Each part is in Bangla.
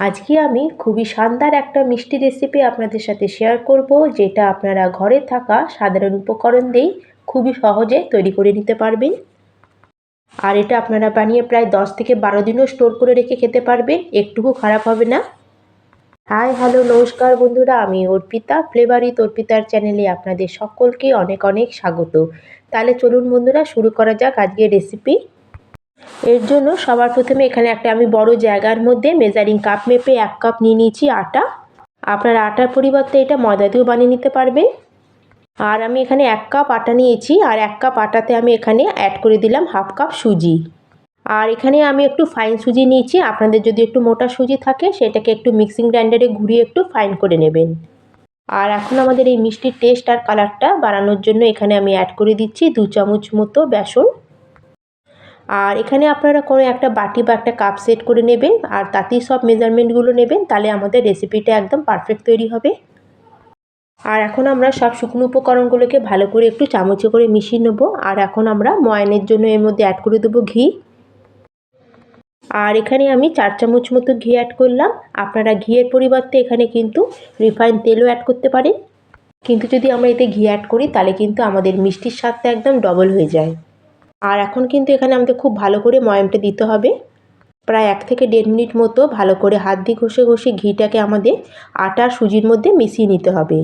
আজকে আমি খুবই শানদার একটা মিষ্টি রেসিপি আপনাদের সাথে শেয়ার করব, যেটা আপনারা ঘরে থাকা সাধারণ উপকরণ দিয়েই খুবই সহজে তৈরি করে নিতে পারবেন। আর এটা আপনারা বানিয়ে প্রায় 10 থেকে 12 দিনও স্টোর করে রেখে খেতে পারবেন, একটুকু খারাপ হবে না। হাই হ্যালো নমস্কার বন্ধুরা, আমি অর্পিতা, ফ্লেভার উইথ অর্পিতার চ্যানেলে আপনাদের সকলকে অনেক অনেক স্বাগত। তাহলে চলুন বন্ধুরা, শুরু করা যাক আজকের রেসিপি। এর জন্য সবার প্রথমে এখানে একটা আমি বড় জায়গার মধ্যে মেজারিং কাপ মেপে 1 কাপ নিয়ে নিয়েছি আটা। আপনারা আটার পরিবর্তে এটা ময়দা দিয়েও বানিয়ে নিতে পারবেন। আর আমি এখানে 1 কাপ আটা নিয়েছি, আর 1 কাপ আটাতে আমি এখানে অ্যাড করে দিলাম হাফ কাপ সুজি। আর এখানে আমি একটু ফাইন সুজি নিয়েছি, আপনাদের যদি একটু মোটা সুজি থাকে সেটাকে একটু মিক্সিং গ্রাইন্ডারে ঘুরিয়ে একটু ফাইন করে নেবেন। আর এখন আমাদের এই মিষ্টির টেস্ট আর কালারটা বাড়ানোর জন্য এখানে আমি অ্যাড করে দিচ্ছি 2 চামচ মতো বেসন। আর এখানে আপনারা কোনো একটা বাটি বা একটা কাপ সেট করে নেবেন, আর তাতেই সব মেজারমেন্টগুলো নেবেন, তাহলে আমাদের রেসিপিটা একদম পারফেক্ট তৈরি হবে। আর এখন আমরা সব শুকনো উপকরণগুলোকে ভালো করে একটু চামচে করে মিশিয়ে নেব। আর এখন আমরা ময়ানের জন্য এর মধ্যে অ্যাড করে দেবো ঘি। আর এখানে আমি 4 চামচ মতো ঘি অ্যাড করলাম। আপনারা ঘিয়ের পরিবর্তে এখানে কিন্তু রিফাইন তেলও অ্যাড করতে পারেন, কিন্তু যদি আমরা এতে ঘি অ্যাড করি তাহলে কিন্তু আমাদের মিষ্টির স্বাদটা একদম ডবল হয়ে যায়। আর এখন কিন্তু এখানে আমাদের খুব ভালো করে ময়ামটা দিতে হবে। প্রায় 1 থেকে 1.5 মিনিট মতো ভালো করে হাত দিয়ে ঘষে ঘষে ঘিটাকে আমাদের আটা আর সুজির মধ্যে মিশিয়ে নিতে হবে।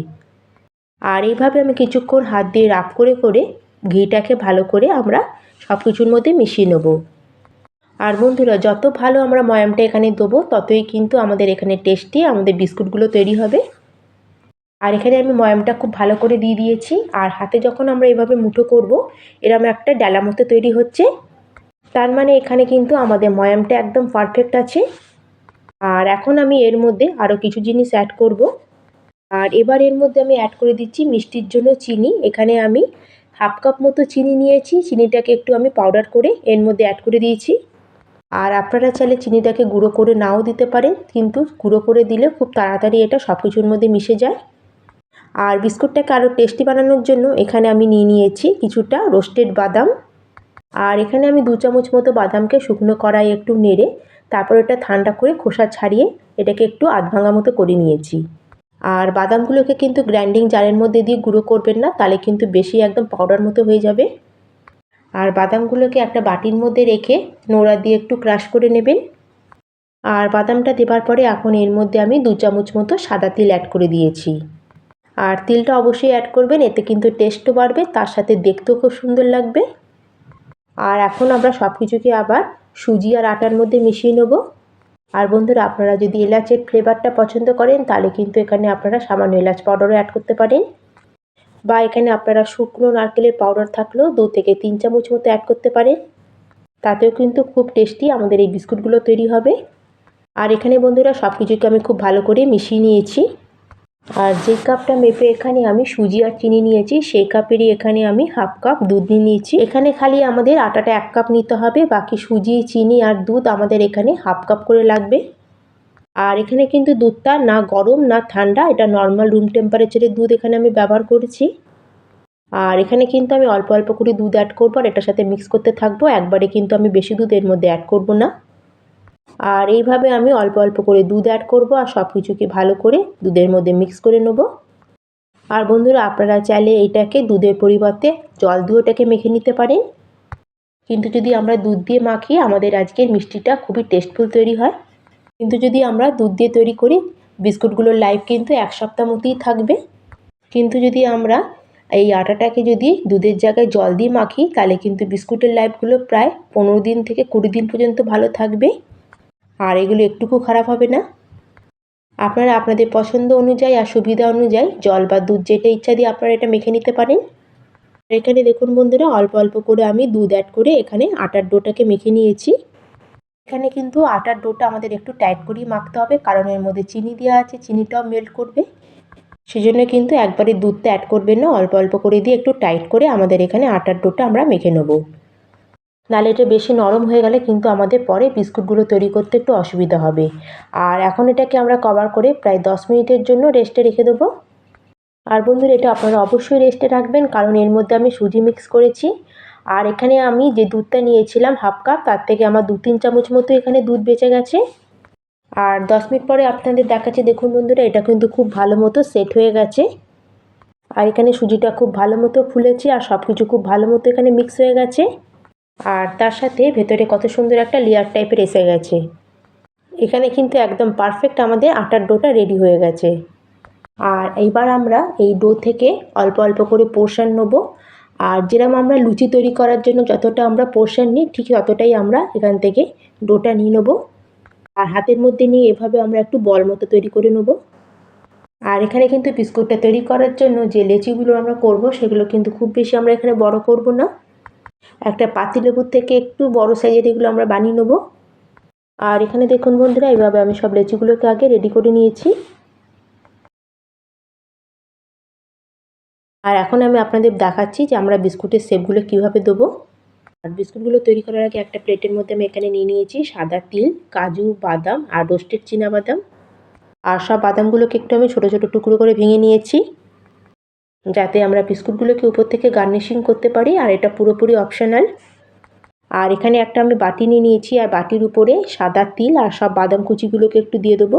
আর এইভাবে আমি কিছুক্ষণ হাত দিয়ে রাব করে করে ঘিটাকে ভালো করে আমরা সব কিছুর মধ্যে মিশিয়ে নেব। আর বন্ধুরা, যত ভালো আমরা ময়ামটা এখানে দেবো ততই কিন্তু আমাদের এখানে টেস্টি আমাদের বিস্কুটগুলো তৈরি হবে। আর এখানে আমি ময়ামটা খুব ভালো করে দিয়ে দিয়েছি। আর হাতে যখন আমরা এভাবে মুঠো করব, এরকম একটা ডালা মতো তৈরি হচ্ছে, তার মানে এখানে কিন্তু আমাদের ময়ামটা একদম পারফেক্ট আছে। আর এখন আমি এর মধ্যে আরও কিছু জিনিস অ্যাড করব। আর এবার এর মধ্যে আমি অ্যাড করে দিচ্ছি মিষ্টির জন্য চিনি। এখানে আমি হাফ কাপ মতো চিনি নিয়েছি, চিনিটাকে একটু আমি পাউডার করে এর মধ্যে অ্যাড করে দিয়েছি। আর আপনারা চাইলে চিনিটাকে গুঁড়ো করে নাও দিতে পারেন, কিন্তু গুঁড়ো করে দিলে খুব তাড়াতাড়ি এটা সব কিছুর মধ্যে মিশে যায়। আর বিস্কুটটাকে আরও টেস্টি বানানোর জন্য এখানে আমি নিয়ে নিয়েছি কিছুটা রোস্টেড বাদাম। আর এখানে আমি 2 চামচ মতো বাদামকে শুকনো কড়াই একটু নেড়ে তারপর এটা ঠান্ডা করে খোসা ছাড়িয়ে এটাকে একটু আধ ভাঙা মতো করে নিয়েছি। আর বাদামগুলোকে কিন্তু গ্রাইন্ডিং জারের মধ্যে দিয়ে গুঁড়ো করবেন না, তাহলে কিন্তু বেশি একদম পাউডার মতো হয়ে যাবে। আর বাদামগুলোকে একটা বাটির মধ্যে রেখে নোড়া দিয়ে একটু ক্রাশ করে নেবেন। আর বাদামটা দেবার পরে এখন এর মধ্যে আমি 2 চামচ মতো সাদা তিল অ্যাড করে দিয়েছি। আর তিলটা অবশ্যই অ্যাড করবেন, এতে কিন্তু টেস্টও বাড়বে, তার সাথে দেখতেও খুব সুন্দর লাগবে। আর এখন আমরা সব কিছুকে আবার সুজি আর আটার মধ্যে মিশিয়ে নেব। আর বন্ধুরা, আপনারা যদি এলাচের ফ্লেভারটা পছন্দ করেন তাহলে কিন্তু এখানে আপনারা সামান্য এলাচ পাউডারও অ্যাড করতে পারেন, বা এখানে আপনারা শুকনো নারকেলের পাউডার থাকলেও 2 থেকে 3 চামচ মতো অ্যাড করতে পারেন। তাতেও কিন্তু খুব টেস্টি আমাদের এই বিস্কুটগুলো তৈরি হবে। আর এখানে বন্ধুরা সব কিছুকে আমি খুব ভালো করে মিশিয়ে নিয়েছি। আর যে কাপটা মেপে এখানে আমি সুজি আর চিনি নিয়েছি, সেই কাপেরই এখানে আমি হাফ কাপ দুধ নিয়ে নিয়েছি। এখানে খালি আমাদের আটাটা 1 কাপ নিতে হবে, বাকি সুজি, চিনি আর দুধ আমাদের এখানে হাফ কাপ করে লাগবে। আর এখানে কিন্তু দুধটা না গরম না ঠান্ডা, এটা নর্মাল রুম টেম্পারেচারের দুধ এখানে আমি ব্যবহার করেছি। আর এখানে কিন্তু আমি অল্প অল্প করে দুধ অ্যাড করবো আর এটার সাথে মিক্স করতে থাকবো, একবারে কিন্তু আমি বেশি দুধ এর মধ্যে অ্যাড করব না। আর এইভাবে আমি অল্প অল্প করে দুধ অ্যাড করব আর সব কিছুকে ভালো করে দুধের মধ্যে মিক্স করে নেব। আর বন্ধুরা, আপনারা চাইলে এটাকে দুধের পরিবর্তে জল দিয়ে এটাকে মেখে নিতে পারেন, কিন্তু যদি আমরা দুধ দিয়ে মাখি আমাদের আজকের মিষ্টিটা খুবই টেস্টফুল তৈরি হয়। কিন্তু যদি আমরা দুধ দিয়ে তৈরি করি বিস্কুটগুলোর লাইফ কিন্তু 1 সপ্তাহ মতোই থাকবে। কিন্তু যদি আমরা এই আটাটাকে যদি দুধের জায়গায় জল দিয়ে মাখি তাহলে কিন্তু বিস্কুটের লাইফগুলো প্রায় 15 দিন থেকে 20 দিন পর্যন্ত ভালো থাকবে, আর এগুলো একটুকু খারাপ হবে না। আপনারা আপনাদের পছন্দ অনুযায়ী আর সুবিধা অনুযায়ী জল বা দুধ যেটা ইচ্ছা দিয়ে আপনারা এটা মেখে নিতে পারেন। এখানে দেখুন বন্ধুরা, অল্প অল্প করে আমি দুধ অ্যাড করে এখানে আটার ডোটাকে মেখে নিয়েছি। এখানে কিন্তু আটার ডোটা আমাদের একটু টাইট করেই মাখতে হবে, কারণ এর মধ্যে চিনি দেওয়া আছে, চিনিটাও মেল্ট করবে। সেজন্য কিন্তু একবারে দুধটা অ্যাড করবেন না, অল্প অল্প করে দিয়ে একটু টাইট করে আমাদের এখানে আটার ডোটা আমরা মেখে নেব। নাহলে এটা বেশি নরম হয়ে গেলে কিন্তু আমাদের পরে বিস্কুটগুলো তৈরি করতে একটু অসুবিধা হবে। আর এখন এটাকে আমরা কভার করে প্রায় 10 মিনিটের জন্য রেস্টে রেখে দেবো। আর বন্ধুরা, এটা আপনারা অবশ্যই রেস্টে রাখবেন, কারণ এর মধ্যে আমি সুজি মিক্স করেছি। আর এখানে আমি যে দুধটা নিয়েছিলাম হাফ কাপ, তার থেকে আমার 2-3 চামচ মতো এখানে দুধ বেঁচে গেছে। আর 10 মিনিট পরে আপনাদের দেখাচ্ছি। দেখুন বন্ধুরা, এটা কিন্তু খুব ভালো মতো সেট হয়ে গেছে। আর এখানে সুজিটা খুব ভালো মতো ফুলেছে আর সব কিছু খুব ভালো মতো এখানে মিক্স হয়ে গেছে। আর তার সাথে ভেতরে কত সুন্দর একটা লেয়ার টাইপের এসে গেছে। এখানে কিন্তু একদম পারফেক্ট আমাদের আটার ডোটা রেডি হয়ে গেছে। আর এইবার আমরা এই ডো থেকে অল্প অল্প করে পোর্শন নেব। আর যেরকম আমরা লুচি তৈরি করার জন্য যতটা আমরা পোর্শন নিই, ঠিক ততটাই আমরা এখান থেকে ডোটা নিয়ে নেব। আর হাতের মধ্যে নিয়ে এভাবে আমরা একটু বল মতো তৈরি করে নেব। আর এখানে কিন্তু বিস্কুটটা তৈরি করার জন্য যে লেচিগুলো আমরা করব, সেগুলো কিন্তু খুব বেশি আমরা এখানে বড় করব না। একটা পাতিলেবুর থেকে একটু বড় সাইজের এগুলো আমরা বানিয়ে নেব। আর এখানে দেখুন বন্ধুরা, এইভাবে আমি সব লেচিগুলোকে আগে রেডি করে নিয়েছি। আর এখন আমি আপনাদের দেখাচ্ছি যে আমরা বিস্কুটের শেপগুলো কীভাবে দেবো। আর বিস্কুটগুলো তৈরি করার আগে একটা প্লেটের মধ্যে আমি এখানে নিয়ে নিয়েছি সাদা তিল, কাজু, বাদাম আর রোস্টেড চীনাবাদাম। আর সব বাদামগুলোকে একটু আমি ছোটো ছোটো টুকরো করে ভেঙে নিয়েছি, যাতে আমরা বিস্কুটগুলোকে উপর থেকে গার্নিশিং করতে পারি। আর এটা পুরোপুরি অপশনাল। আর এখানে একটা আমি বাটি নিয়ে নিয়েছি, আর বাটির উপরে সাদা তিল আর সব বাদাম কুচিগুলোকে একটু দিয়ে দেবো।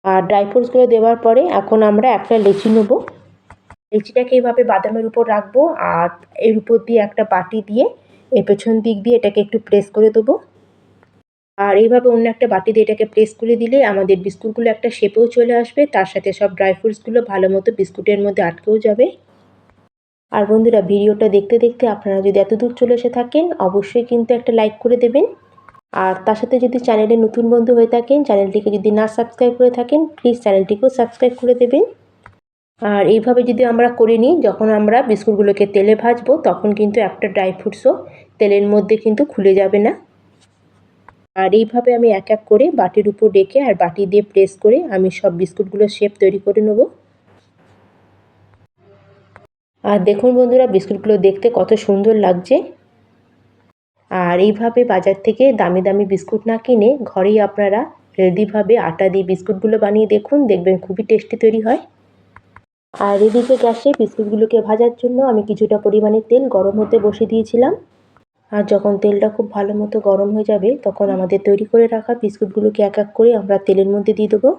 আর ড্রাই ফ্রুটসগুলো দেওয়ার পরে এখন আমরা একটা লেচি নেবো। লেচিটাকে এইভাবে বাদামের উপর রাখবো আর এর উপর দিয়ে একটা বাটি দিয়ে এর পেছন দিক দিয়ে এটাকে একটু প্রেস করে দেবো। আর এইভাবে অন্য একটা বাটি দিয়ে এটাকে প্রেস করে দিলে আমাদের বিস্কুটগুলো একটা শেপেও চলে আসবে, তার সাথে সব ড্রাই ফ্রুটসগুলো ভালো মতো বিস্কুটের মধ্যে আটকেও যাবে। আর বন্ধুরা, ভিডিওটা দেখতে দেখতে আপনারা যদি এত দূর চলে এসে থাকেন, অবশ্যই কিন্তু একটা লাইক করে দেবেন। আর তার সাথে যদি চ্যানেলে নতুন বন্ধু হয়ে থাকেন, চ্যানেলটিকে যদি না সাবস্ক্রাইব করে থাকেন, প্লিজ চ্যানেলটিকেও সাবস্ক্রাইব করে দেবেন। আর এইভাবে যদি আমরা করে নিই, যখন আমরা বিস্কুটগুলোকে তেলে ভাজবো তখন কিন্তু একটা ড্রাই ফ্রুটসও তেলের মধ্যে কিন্তু খুলে যাবে না। আর এইভাবে আমি এক এক করে বাটির উপর রেখে আর বাটি দিয়ে প্রেস করে আমি সব বিস্কুটগুলোর শেপ তৈরি করে নেব। আর দেখুন বন্ধুরা, বিস্কুটগুলো দেখতে কত সুন্দর লাগছে। আর এইভাবে বাজার থেকে দামি দামি বিস্কুট না কিনে ঘরেই আপনারা হেলদিভাবে আটা দিয়ে বিস্কুটগুলো বানিয়ে দেখুন, দেখবেন খুবই টেস্টি তৈরি হয়। আর এদিকে গ্যাসে বিস্কুটগুলোকে ভাজার জন্য আমি কিছুটা পরিমাণে তেল গরম হতে বসিয়ে দিয়েছিলাম। আর যখন তেলটা খুব ভালো মতো গরম হয়ে যাবে, তখন আমাদের তৈরি করে রাখা বিস্কুটগুলোকে এক এক করে আমরা তেলের মধ্যে দিয়ে দেবো।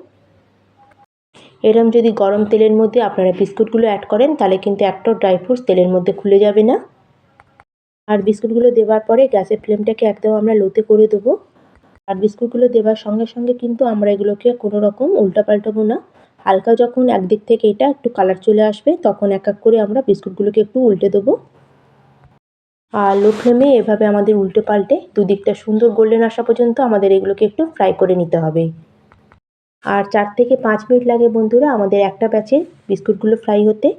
এরম যদি গরম তেলের মধ্যে আপনারা বিস্কুটগুলো অ্যাড করেন, তাহলে কিন্তু একটাও ড্রাই ফ্রুটস তেলের মধ্যে খুলে যাবে না। আর বিস্কুটগুলো দেওয়ার পরে গ্যাসের ফ্লেমটাকে একদম আমরা লোতে করে দেবো। আর বিস্কুটগুলো দেওয়ার সঙ্গে সঙ্গে কিন্তু আমরা এগুলোকে কোনো রকম উল্টাপাল্টাবো না। হালকা যখন একদিক থেকে এটা একটু কালার চলে আসবে, তখন এক এক করে আমরা বিস্কুটগুলোকে একটু উল্টে দেবো। আর লো ফ্লেমে এভাবে আমাদের উল্টে পাল্টে দুদিকটা সুন্দর গোল্ডেন আসা পর্যন্ত আমাদের এগুলোকে একটু ফ্রাই করে নিতে হবে। আর 4 থেকে 5 মিনিট লাগে বন্ধুরা আমাদের একটা ব্যাচে বিস্কুটগুলো ফ্রাই হতে।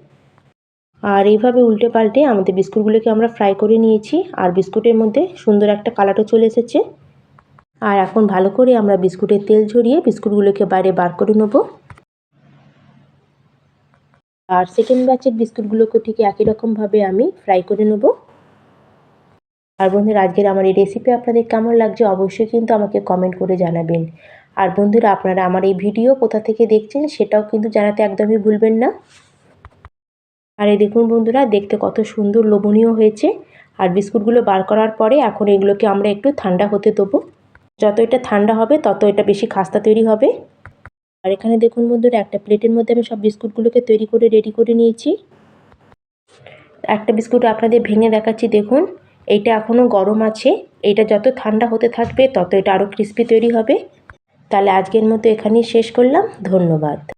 আর এইভাবে উল্টে পাল্টে আমাদের বিস্কুটগুলোকে আমরা ফ্রাই করে নিয়েছি। আর বিস্কুটের মধ্যে সুন্দর একটা কালারও চলে এসেছে। আর এখন ভালো করে আমরা বিস্কুটের তেল ঝরিয়ে বিস্কুটগুলোকে বাইরে বার করে নেব। আর সেকেন্ড ব্যাচের বিস্কুটগুলোকে ঠিক একই রকমভাবে আমি ফ্রাই করে নেব। আর বন্ধুরা, আজকের আমার এই রেসিপি আপনাদের কেমন লাগছে অবশ্যই কিন্তু আমাকে কমেন্ট করে জানাবেন। আর বন্ধুরা, আপনারা আমার এই ভিডিও কোথা থেকে দেখছেন সেটাও কিন্তু জানাতে একদমই ভুলবেন না। আর এই দেখুন বন্ধুরা, দেখতে কত সুন্দর লোভনীয় হয়েছে। আর বিস্কুটগুলো বার করার পরে এখন এগুলোকে আমরা একটু ঠান্ডা হতে দেবো। যত এটা ঠান্ডা হবে তত এটা বেশি খাস্তা তৈরি হবে। আর এখানে দেখুন বন্ধুরা, একটা প্লেটের মধ্যে আমি সব বিস্কুটগুলোকে তৈরি করে রেডি করে নিয়েছি। একটা বিস্কুট আপনাদের ভেঙে দেখাচ্ছি, দেখুন এইটা এখনও গরম আছে। এটা যত ঠান্ডা হতে থাকবে তত এটা আরও ক্রিস্পি তৈরি হবে। তাহলে আজকের মতো এখানেই শেষ করলাম। ধন্যবাদ।